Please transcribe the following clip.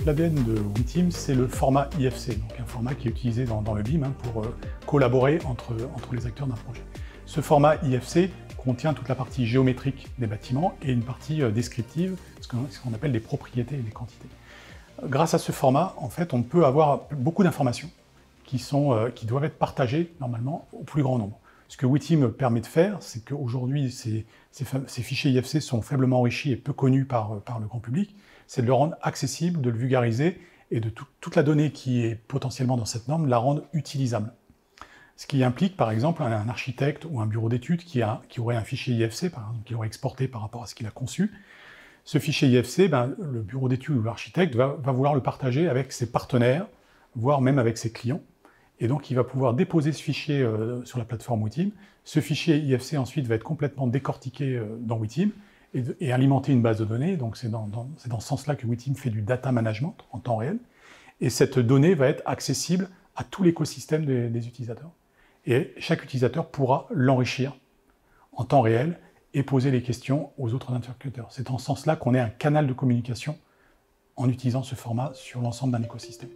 l'ADN de WeTeam, c'est le format IFC, donc un format qui est utilisé dans le BIM pour collaborer entre les acteurs d'un projet. Ce format IFC contient toute la partie géométrique des bâtiments et une partie descriptive, ce qu'on appelle les propriétés et les quantités. Grâce à ce format, en fait, on peut avoir beaucoup d'informations qui doivent être partagées normalement au plus grand nombre. Ce que WeTeam permet de faire, c'est qu'aujourd'hui, ces fichiers IFC sont faiblement enrichis et peu connus par le grand public, c'est de le rendre accessible, de le vulgariser et de toute la donnée qui est potentiellement dans cette norme, la rendre utilisable. Ce qui implique, par exemple, un architecte ou un bureau d'études qui aurait un fichier IFC, par exemple, qui aurait exporté par rapport à ce qu'il a conçu. Ce fichier IFC, le bureau d'études ou l'architecte va vouloir le partager avec ses partenaires, voire même avec ses clients. Et donc, il va pouvoir déposer ce fichier sur la plateforme WeTeam. Ce fichier IFC, ensuite, va être complètement décortiqué dans WeTeam et alimenter une base de données. Donc, c'est dans ce sens-là que WeTeam fait du data management en temps réel. Et cette donnée va être accessible à tout l'écosystème des utilisateurs. Et chaque utilisateur pourra l'enrichir en temps réel et poser les questions aux autres interlocuteurs. C'est dans ce sens-là qu'on est un canal de communication en utilisant ce format sur l'ensemble d'un écosystème.